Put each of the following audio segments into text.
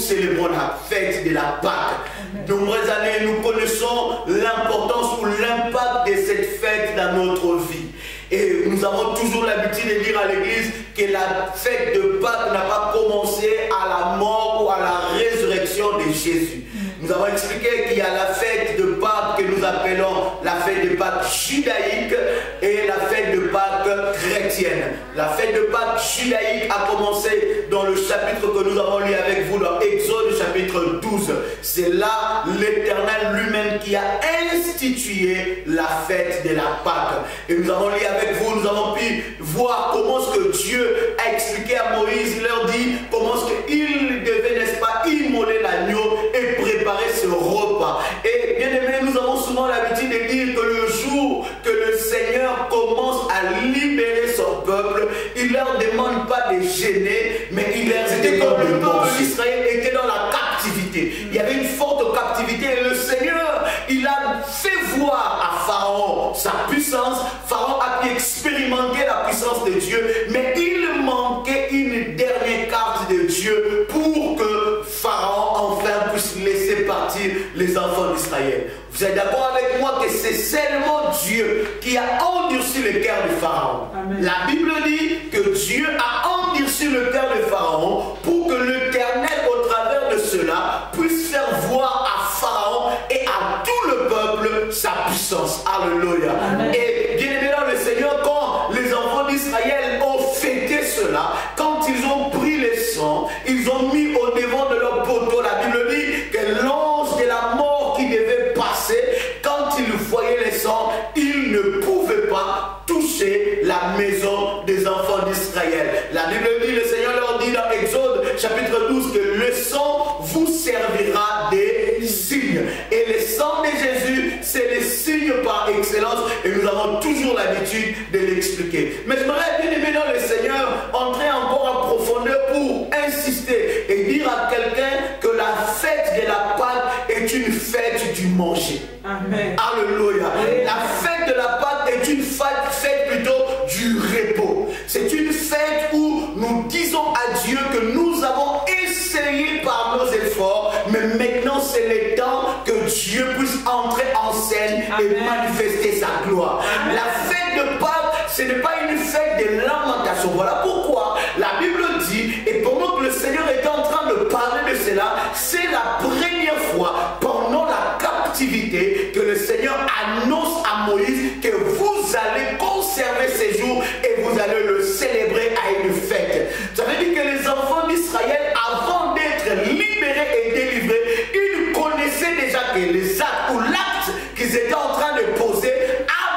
célébrons la fête de la Pâque. De nombreuses années, nous connaissons l'importance ou l'impact de cette fête dans notre vie. Et nous avons toujours l'habitude de dire à l'église que la fête de Pâques n'a pas commencé à la mort ou à la résurrection de Jésus. Nous avons expliqué qu'il y a la fête de Pâques que nous appelons la fête de Pâques judaïque et la fête de Pâques chrétienne. La fête de Pâques judaïque a commencé dans le chapitre que nous avons lu avec vous dans Exode chapitre 12. C'est là l'Éternel lui-même qui a institué la fête de la Pâque. Et nous avons lu avec vous, nous avons pu voir comment ce que Dieu a expliqué à Moïse. Il leur dit comment ce qu'il devait, n'est-ce pas, immoler l'agneau et préparer ce repas. Et bien aimé, nous avons souvent l'habitude de dire que le jour que le Seigneur commence à libérer son peuple, il ne leur demande pas de gêner, mais il leur dit comme le peuple d'Israël était dans la captivité. Il y avait une forte captivité et le Seigneur, il a fait voir à Pharaon sa puissance. Pharaon a pu expérimenter la puissance de Dieu, mais il manquait une dernière carte de Dieu pour que Pharaon enfin puisse laisser partir les enfants d'Israël. Vous êtes d'accord avec moi que c'est seulement Dieu qui a endurci le cœur de Pharaon. Amen. La Bible dit que Dieu a endurci le cœur de Pharaon pour que l'Éternel, au travers de cela, puisse faire voir à Pharaon et à tout le peuple sa puissance. Alléluia. Amen. Et bien évidemment, le Seigneur, quand les enfants d'Israël ont fêté cela, quand ils ont pris les sangs, ils ont mis au devant de leur poteau. La Bible dit que l'ange de la mort qui devait passer, quand il voyait les sangs, il ne pouvait pas toucher la maison des enfants d'Israël. La Bible dit, le Seigneur leur dit dans Exode chapitre 12 que le sang vous servira des signes. Et le sang de Jésus, c'est le signe par excellence et nous avons toujours l'habitude de l'expliquer. Mais j'aimerais bien aimer dans le Seigneur entrer encore en profondeur pour insister et dire à quelqu'un que la fête de la Pâque est une fête du manger. Amen. Alléluia. La fête de la Pâque est une fête plutôt du repos. C'est une fête où nous disons à Dieu que nous avons essayé par nos efforts, mais maintenant c'est le temps que Dieu puisse entrer en scène. Amen. Et manifester sa gloire. Amen. La fête de Pâques, ce n'est pas une fête de lamentation. Voilà pourquoi la Bible dit, et pendant que le Seigneur était en train de parler de cela, c'est la première fois pendant la captivité que le Seigneur annonce à Moïse que vous allez conserver ces jours et vous allez le célébrer à une fête. Ça veut dire que les enfants d'Israël, avant d'être libérés et délivrés, ils connaissaient déjà que les actes ou l'acte qu'ils étaient en train de poser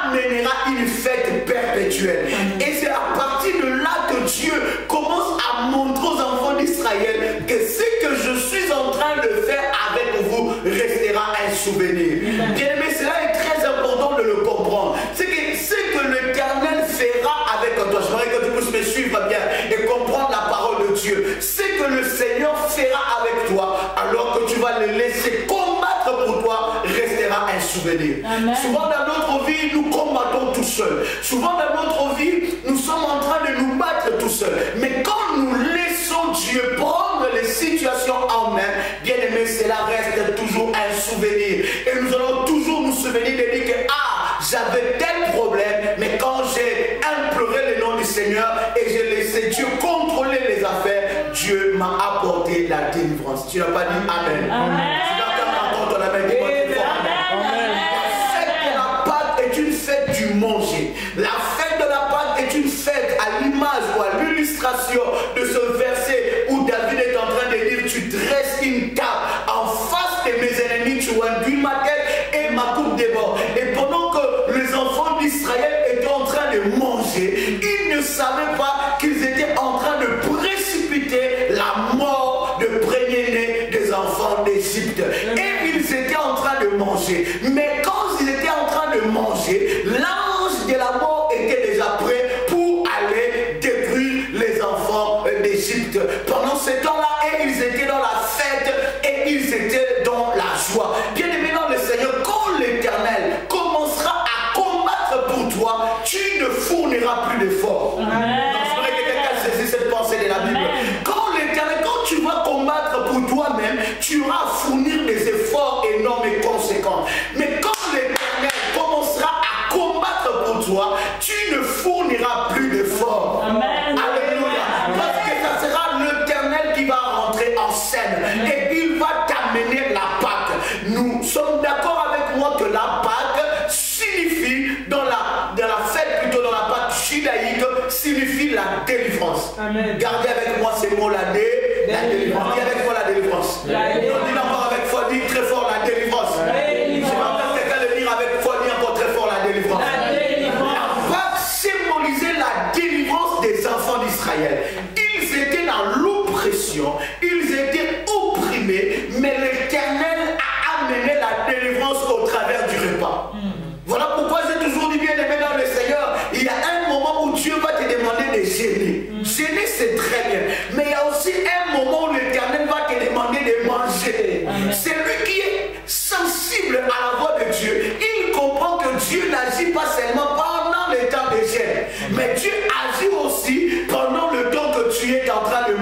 amènera une fête perpétuelle. Et c'est à partir de là que Dieu commence à montrer aux enfants d'Israël que ce que je suis en train de faire avec vous restera un souvenir. Bien aimé, cela est très important de le comprendre. C'est que ce que l'Éternel fera avec toi, j'aimerais que tu puisses me suivre bien et comprendre la parole de Dieu. Ce que le Seigneur fera avec toi, alors que tu vas le laisser combattre pour toi, restera un souvenir. Amen. Souvent dans notre vie, nous combattons tout seuls. Souvent dans notre vie, nous sommes en train de nous battre tout seuls. Mais quand nous laissons Dieu prendre les situations en main, bien aimé, cela reste toujours un souvenir. Et nous allons toujours nous souvenir de dire que j'avais tel problème, mais quand j'ai imploré le nom du Seigneur et j'ai laissé Dieu contrôler les affaires, Dieu m'a apporté la délivrance. Tu n'as pas dit Amen. Amen. Tu n'as pas encore ton Amen. La fête de la Pâque est une fête du manger. La fête de la Pâque est une fête à l'image ou à l'illustration de ce verset où David est en train de dire, tu dresses une table en face de mes ennemis, tu induis ma tête et ma coupe déborde. Et pendant que les enfants d'Israël étaient en train de manger, ils ne savaient pas qu'ils étaient en train de précipiter la mort de premier-né des enfants d'Égypte. Et ils étaient en train de manger. Mais quand ils étaient en train de manger, l'ange de la mort était déjà prêt pour aller détruire les enfants d'Égypte. Pendant ce temps-là, ils étaient dans la fête et ils étaient dans la joie. Bien aimé dans le Seigneur, quand l'Éternel commencera à combattre pour toi, tu ne fourniras plus d'efforts. J'aimerais que quelqu'un saisisse cette pensée de la Bible. Quand l'Éternel, quand tu vas combattre pour toi-même, signifie la délivrance. Amen. Gardez avec moi ces mots, la délivrance. Dis avec moi la délivrance. Dis encore avec foi, dis très fort la délivrance. Je vais entendre quelqu'un le dire avec foi, dis encore très fort la délivrance. La Pâque symbolisait la délivrance des enfants d'Israël. Ils étaient dans l'oppression, ils étaient opprimés, mais l'Éternel a amené la délivrance au travers du repas. Voilà pourquoi j'ai toujours dit, bien aimé dans le Seigneur, il y a un moment où Dieu va te demander de gêner. Gêner, c'est très bien. Mais il y a aussi un moment où l'Éternel va te demander de manger. C'est lui qui est sensible à la voix de Dieu. Il comprend que Dieu n'agit pas seulement pendant le temps de gêne, mais Dieu agit aussi pendant le temps que tu es en train de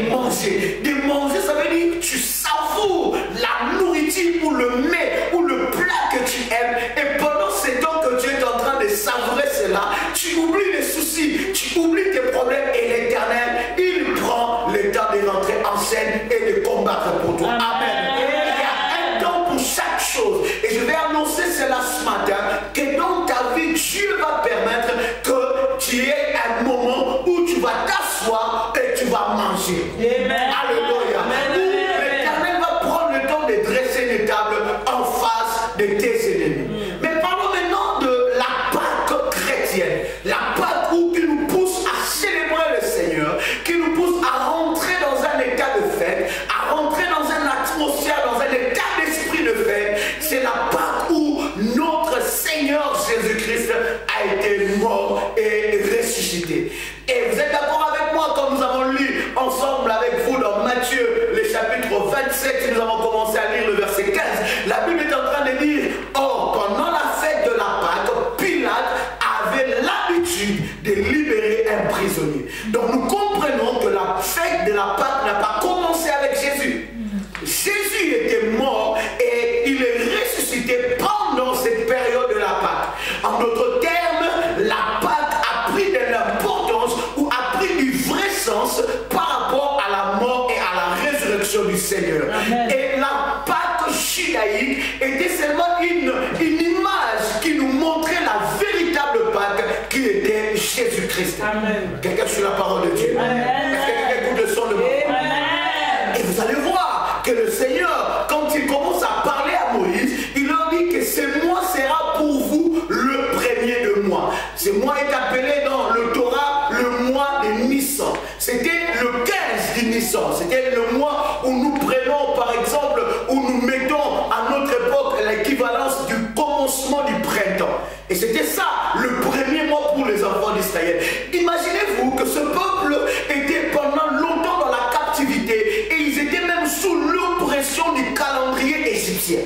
manger. De manger, ça veut dire que tu savoures la nourriture ou le mets ou le plat que tu aimes. Et pendant ce temps que tu es en train de savourer cela, tu oublies les soucis, tu oublies tes problèmes et l'Éternel, il prend le temps de rentrer en scène et de combattre pour toi. Amen. Il y a un temps pour chaque chose. Et je vais annoncer cela ce matin, que dans ta vie, Dieu va permettre que tu aies un moment où tu vas t'asseoir et tu vas manger. Amen. Alléluia. Où l'Éternel va prendre le temps de dresser une table en face de tes ennemis. Mais parlons maintenant de la Pâque chrétienne. La Pâque qui nous pousse à célébrer le Seigneur, qui nous pousse à rentrer dans un état de fête, à rentrer dans une atmosphère, dans un état d'esprit de fête. C'est la Pâque où notre Seigneur Jésus-Christ a été mort et ressuscité. Et vous êtes d'accord avec moi quand nous avons lu ensemble avec vous dans Matthieu, le chapitre 27, nous avons commencé à lire le verset 15. La Bible est en train de dire, or, pendant la fête de la Pâque, Pilate avait l'habitude de libérer un prisonnier. Donc nous comprenons que la fête de la Pâque n'a pas commencé avec Jésus. Jésus était mort et il est ressuscité pendant cette période de la Pâque. En d'autres termes, la Pâque a pris de l'importance ou a pris du vrai sens par rapport à la mort et à la résurrection du Seigneur. Amen. Et la Pâque judaïque était seulement une image qui nous montrait la véritable Pâque qui était Jésus-Christ. Quelqu'un sur la parole de Dieu. Est-ce que quelqu'un écoute le son de moi? Et vous allez voir que le Seigneur, quand il commence à parler à Moïse, il leur dit que ce mois sera pour vous le premier de mois. Ce mois est appelé dans le Torah le mois de Nissan. C'était le 15 du Nissan. C'était le mois où nous prenons, par exemple, où nous mettons à notre époque l'équivalence du commencement du printemps. Et c'était ça, le premier mois pour les enfants d'Israël. Imaginez-vous que ce peuple était pendant longtemps dans la captivité et ils étaient même sous l'oppression du calendrier égyptien.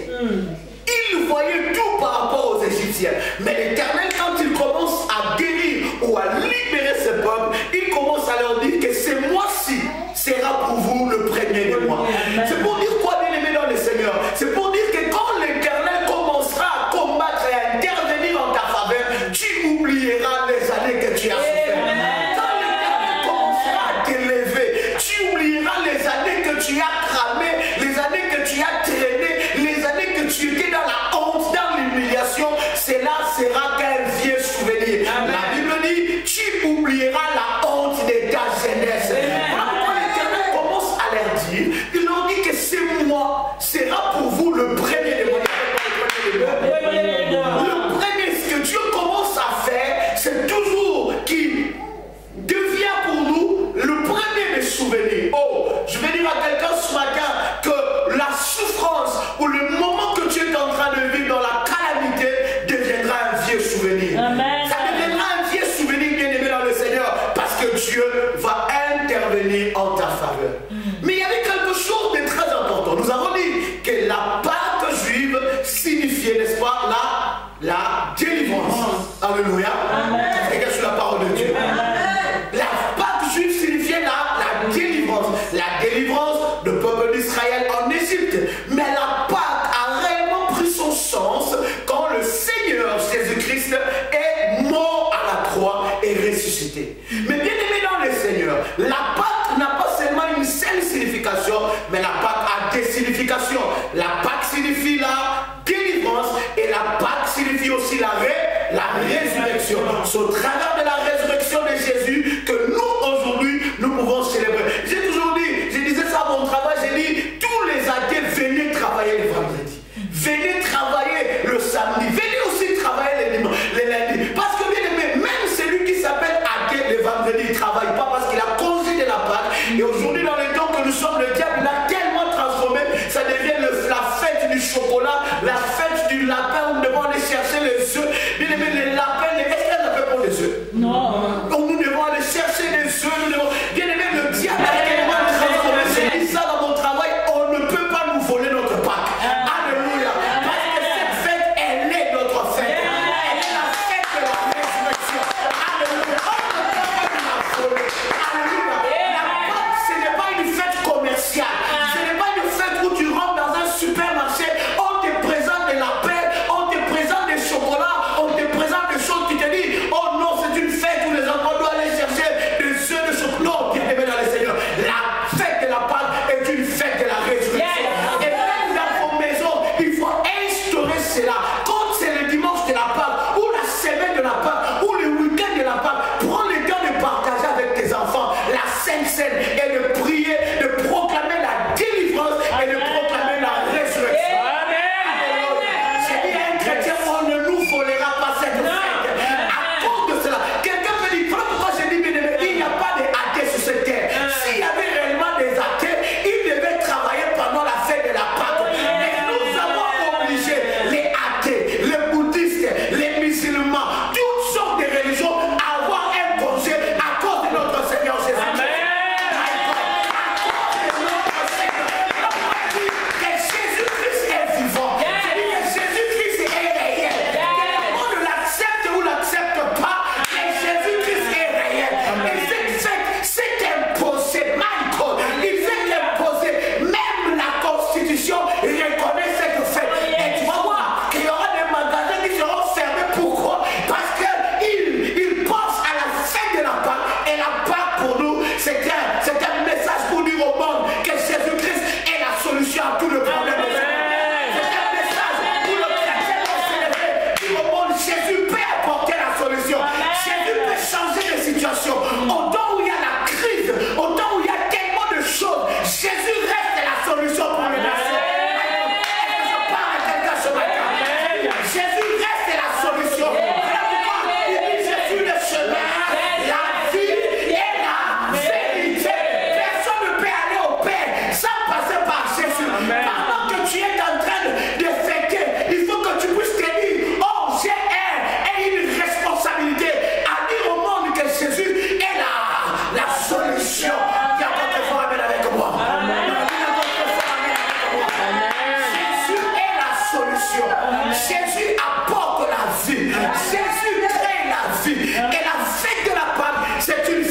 Ils voyaient tout par rapport aux Égyptiens. Mais l'Éternel, quand il commence à guérir ou à libérer ce peuple, il commence à leur dire que ce mois-ci sera pour vous le premier des mois. C'est pour dire quoi, bien aimé dans le Seigneur? C'est pour dire que quand l'Éternel commencera à combattre et à intervenir en ta faveur, tu oublieras les années que tu as souffert. Quand l'Éternel commencera à t'élever, tu oublieras les années que tu as cramé, les années que tu as traîné, les années que tu étais dans la honte, dans l'humiliation. Cela sera qu'un vieux souvenir. Amen. La Bible dit, tu oublieras la honte de ta jeunesse. Voilà pourquoi l'Éternel commence à leur dire, il leur dit que ce mois sera pour vous le premier des mois. Le premier, ce que Dieu commence à faire, c'est toujours qui devient pour nous le premier des souvenirs. Oh, je vais dire à quelqu'un ce matin que la souffrance ou le moment que tu es en train de vivre dans la calamité deviendra un vieux souvenir. Amen. Ça deviendra un vieux souvenir, bien aimé dans le Seigneur, parce que Dieu va intervenir en ta faveur. Mais il y avait quelque chose de très important. Nous avons dit que la Pâque juive signifiait, n'est-ce pas, la délivrance. Alléluia. Quelqu'un sur la parole de Dieu. La Pâque juive signifiait la délivrance. La délivrance du peuple d'Israël en Égypte. Mais la Pâque a réellement pris son sens quand le Seigneur Jésus-Christ est mort à la croix et ressuscité. Mais bien aimé dans le Seigneur, la Pâque n'a pas seulement une seule signification, mais la Pâque a des significations. La Pâque signifie la délivrance et la Pâque signifie aussi la résurrection. C'est au travers de la résurrection de Jésus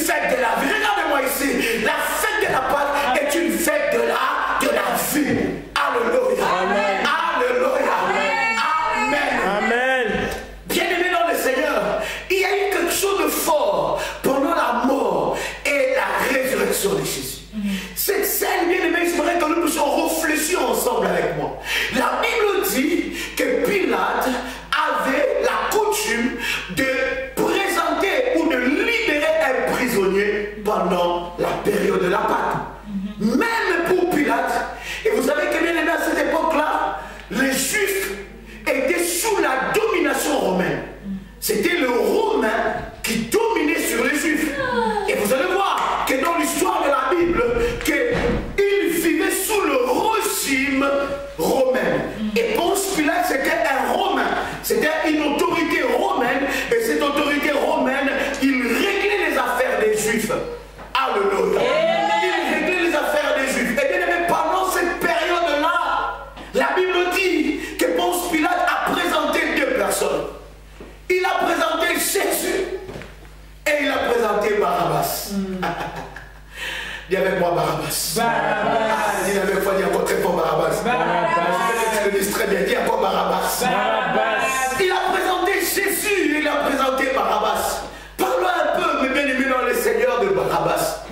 fête de la vie. Regardez-moi ici. La fête de la Pâque est une fête de la vie. Alléluia. Amen. Alléluia. Amen. Amen. Bien-aimés dans le Seigneur, il y a eu quelque chose de fort pendant la mort et la résurrection de Jésus. Cette scène, bien-aimés, j'aimerais que nous puissions réfléchir ensemble avec moi. La Bible dit que Pilate avait la coutume de présenter ou de libérer un prisonnier pendant la période de la Pâque. Même pour Pilate, et vous savez que bien aimé à cette époque-là, les Juifs étaient sous la domination romaine. C'était le Romain qui dominait sur les Juifs. Et vous allez voir que dans l'histoire de la Bible, qu'ils vivaient sous le régime romain. Et Ponce Pilate, c'était un Romain. C'était une autorité romaine. Et cette autorité romaine, il réglait les affaires des Juifs. Alléluia. Il réglait les affaires des Juifs. Et bien aimé, pendant cette période-là, la Bible dit que Ponce Pilate a présenté deux personnes. Il a présenté Jésus et il a présenté Barabbas. Dis avec moi Barabbas. Barabbas. Dis avec moi, dis encore très fort Barabbas. Barabbas. Je le dis très bien, dis encore Barabbas. Barabbas. Il a présenté Jésus et il a présenté Barabbas. Parlons un peu, mes bien-aimés dans le Seigneur, de Barabbas.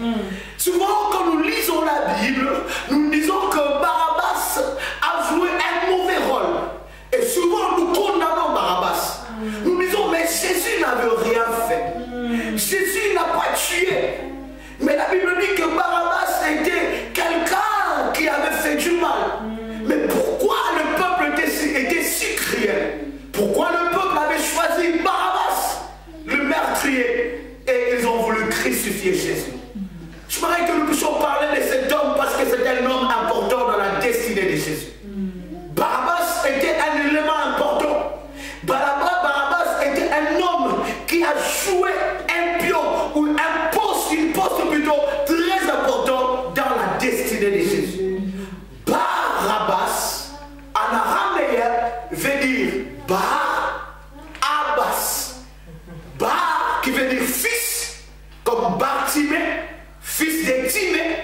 Souvent, quand nous lisons la Bible, nous disons que Barabbas a joué un mauvais rôle. Et souvent, nous condamnons Barabbas. Nous disons, mais Jésus n'avait rien fait. Jésus n'a pas tué. Mais la Bible dit que Barabbas était quelqu'un qui avait fait du mal. Mais pourquoi le peuple était si cruel? Pourquoi le peuple avait choisi Barabbas, le meurtrier, et ils ont voulu crucifier Jésus? Je voudrais que nous puissions parler de cet homme parce que c'était un homme important dans la destinée de Jésus. Barabbas était un élément important. Barabbas était un homme qui a joué un pion ou un poste, une poste plutôt très important dans la destinée de Jésus. Barabbas, en araméen, veut dire Bar-Abbas. Bar qui veut dire fils, comme Bartimée, fils de Timée,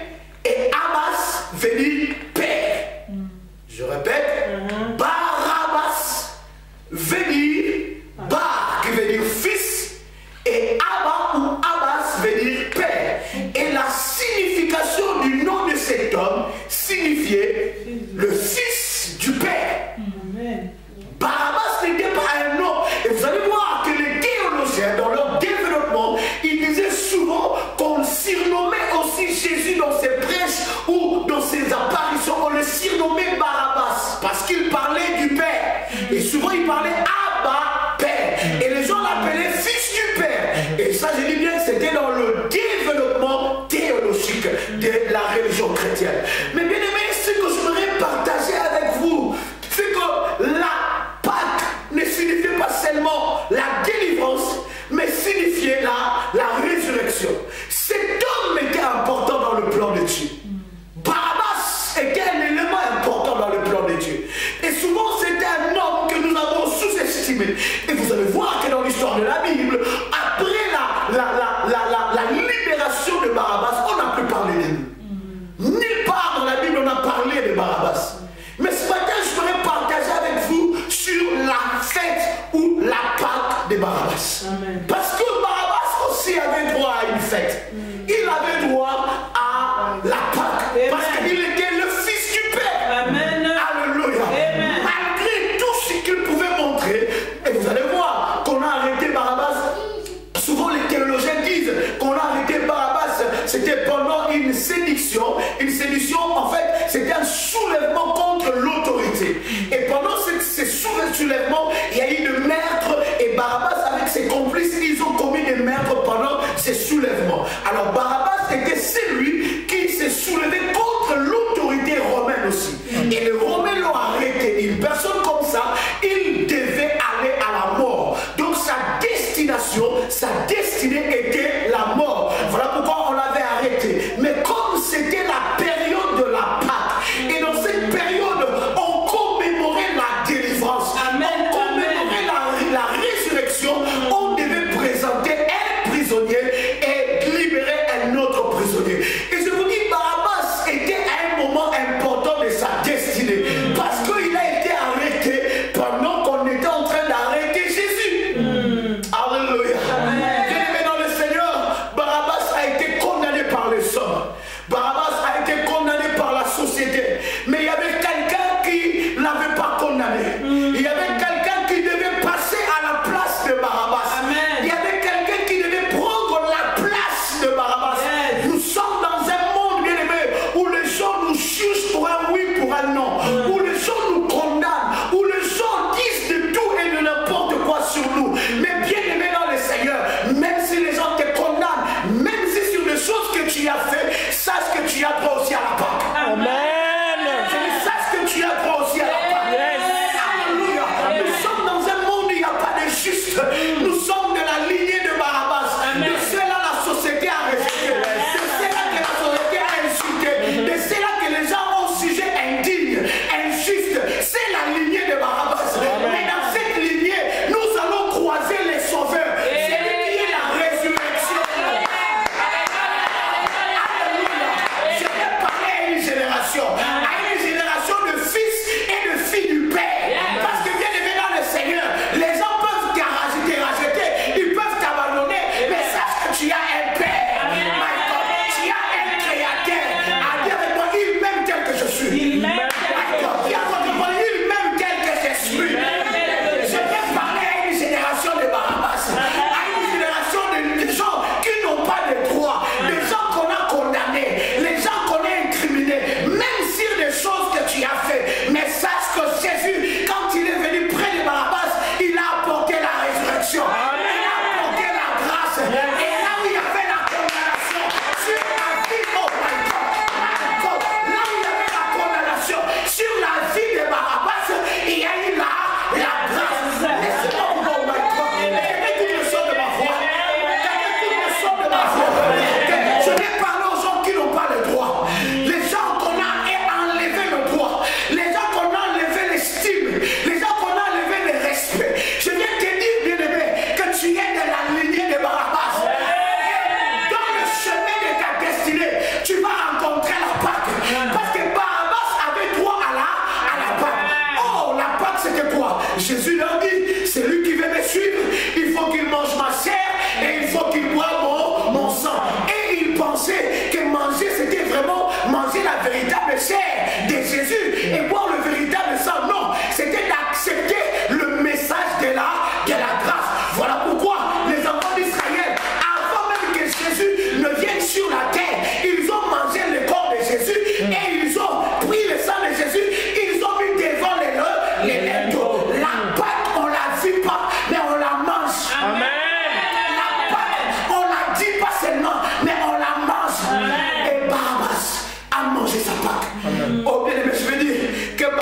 et Abbas veut dire père. Je répète, Barabbas veut dire Bar qui veut dire fils et Abba ou Abbas veut dire père. Et la signification du nom de cet homme signifiait le fils du père. Barabbas n'était pas un nom. Et vous allez voir que les théologiens, dans leur développement, ils disaient souvent qu'on surnommait aussi Jésus dans ses prêches ou dans ses apparitions, on le surnommait Barabbas parce qu'il parlait du Père. Et souvent il parlait Abba, Père. Et les gens l'appelaient fils du Père. Et ça, je dis bien que c'était dans le développement théologique de la religion chrétienne. Mais bien aimé, ce que je voudrais partager avec vous, c'est que la Pâque ne signifiait pas seulement la délivrance, mais signifiait la résurrection. Cet homme était important dans le plan de Dieu. Barabbas était un élément important dans le plan de Dieu. Et souvent, c'était un homme que nous avons sous-estimé. Et vous allez voir que dans l'histoire de la Bible, après la libération de Barabbas, on n'a plus parlé de lui. Nulle part dans la Bible, on a parlé de Barabbas. Mais ce matin, je voudrais partager avec vous sur la fête ou la Pâque de Barabbas. Amen. Parce que Barabbas aussi avait droit à une fête. Il avait droit à la Pâque. Amen. Parce qu'il était le fils du Père. Amen. Alléluia. Amen. Malgré tout ce qu'il pouvait montrer, et vous allez voir qu'on a arrêté Barabbas. Souvent les théologiens disent qu'on a arrêté Barabbas, c'était pendant une séduction. Une séduction, en fait, c'était un soulèvement contre l'autorité. Et pendant ce soulèvement, il y a eu le meurtre et Barabbas avec ses complices, ils ont commis des meurtres pendant ces soulèvements. Alors Barabbas était celui qui s'est soulevé contre l'autorité romaine aussi. Et les Romains l'ont arrêté. Une personne comme ça, il devait aller à la mort. Donc sa destination, sa destinée était la mort. Voilà pourquoi on l'avait arrêté. Mais comme c'était la période de la Pâque, et dans cette période, on commémorait la délivrance. Amen. On commémorait la résurrection. On devait présenter un prisonnier et libérer pensaient que manger, c'était vraiment manger la véritable chair de Jésus et boire le véritable sang. Non, c'était d'accepter le message de la grâce. Voilà pourquoi les enfants d'Israël, avant même que Jésus ne vienne sur la terre, ils ont mangé le corps de Jésus et ils ont pris le sang de Jésus, ils ont mis devant les linteaux. La pâte, on ne la vit pas, mais on la mange. Amen. La pâte, on ne la dit pas seulement, mais on la mange. Et Barabbas a mangé sa pâte. Oh bien aimé, je veux dire que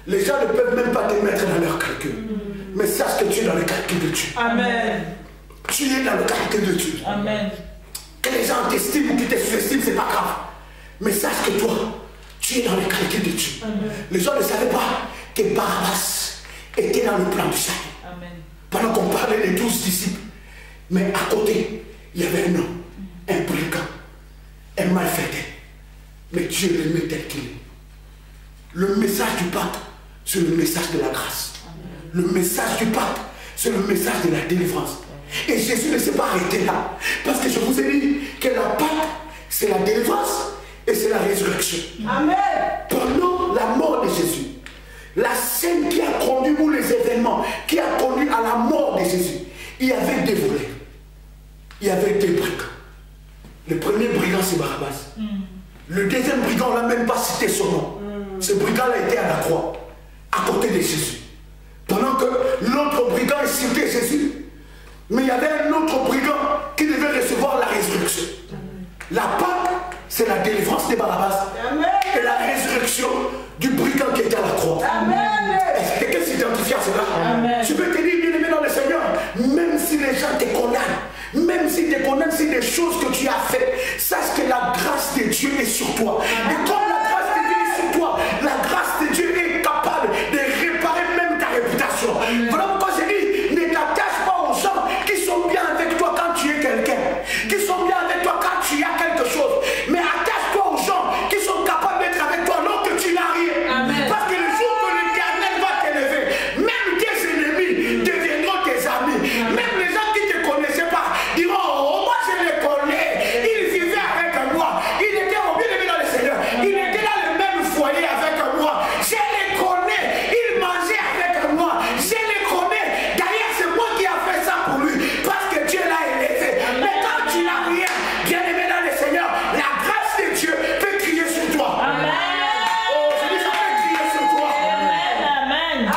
Les gens ne peuvent même pas te mettre dans leur calcul. Mais sache que tu es dans le calcul de Dieu. Amen. Tu es dans le calcul de Dieu. Amen. Que les gens t'estiment ou qu'ils te sous-estiment, c'est pas grave. Mais sache que toi, tu es dans le calcul de Dieu. Amen. Les gens ne savaient pas que Barabbas était dans le plan du salut. Amen. Pendant qu'on parlait des 12 disciples, mais à côté, il y avait un homme, un brigand, un malfaiteur. Mais Dieu l'aimait tel qu'il est. Le message du pacte, c'est le message de la grâce. Amen. Le message du pacte, c'est le message de la délivrance. Et Jésus ne s'est pas arrêté là. Parce que je vous ai dit que la pacte, c'est la délivrance et c'est la résurrection. Amen. Pendant la mort de Jésus, la scène qui a conduit, ou les événements qui a conduit à la mort de Jésus, il y avait des volets. Il y avait des brigands. Le premier brigand, c'est Barabbas. Le deuxième brigand, on n'a même pas cité son nom. Ce brigand-là était à la croix, à côté de Jésus. Pendant que l'autre brigand insultait Jésus, mais il y avait un autre brigand qui devait recevoir la résurrection. La Pâque, c'est la délivrance de Barabbas. Et la résurrection du brigand qui était à la croix. Est-ce que quelqu'un s'identifie à cela? Je peux te dire, bien aimé dans le Seigneur, même si les gens te condamnent, même s'ils te condamnent, c'est des choses que tu as faites, sache que la grâce de Dieu est sur toi. Et comme la grâce de Dieu est sur toi, la grâce de Dieu est capable de réparer même ta réputation. Voilà pourquoi je dis, ne t'attache pas aux gens qui sont bien avec toi quand tu es quelqu'un, qui sont bien avec toi quand tu as quelque chose, mais attache-toi aux gens qui sont capables d'être avec toi alors que tu n'as rien. Parce que le jour que l'Éternel va t'élever, même tes ennemis deviendront tes amis. Même les gens qui ne te connaissaient pas diront, oh, moi je les connais, ils vivaient avec moi, il était au bien dans le Seigneur, il était dans le même foyer avec moi, je les connais, ils mangeaient avec moi, je les connais. D'ailleurs c'est moi qui a fait ça pour lui, parce que Dieu l'a élevé. Mais quand tu n'as rien, bien aimé dans le Seigneur, la grâce de Dieu peut crier sur toi. Amen. Oh, je dis ça peut crier sur toi. Amen.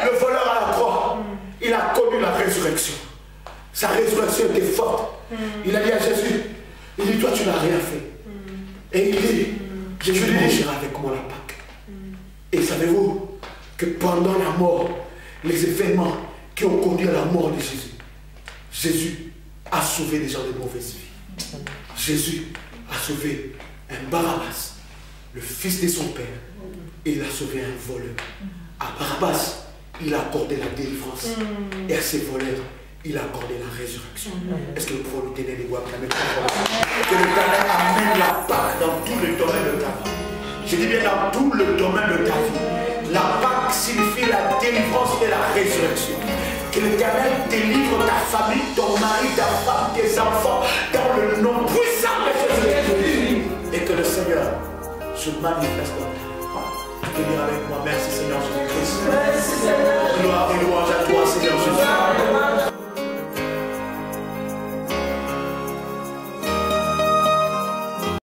Le voleur à la croix, il a connu la résurrection. Sa résurrection était forte. Il a dit à Jésus, il dit, toi tu n'as rien fait. Et il dit, Jésus dit, j'irai avec moi la Pâque. Et savez-vous que pendant la mort, les événements qui ont conduit à la mort de Jésus, Jésus a sauvé des gens de mauvaise vie. Jésus a sauvé un Barabbas, le fils de son père, et il a sauvé un voleur. À Barabbas, il a accordé la délivrance, et à ces voleurs, il a accordé la résurrection. Est-ce que nous pouvons nous tenir les doigts? Que l'Éternel amène la Pâque dans tout le domaine de ta vie. Je dis bien dans tout le domaine de ta vie. La Pâque signifie la délivrance et la résurrection. Que l'Éternel délivre ta famille, ton mari, ta femme, tes enfants, dans le nom puissant de Jésus. Et que le Seigneur se manifeste dans ta vie. Tu peux dire avec moi, merci Seigneur Jésus-Christ. Gloire et louange à toi Seigneur Jésus.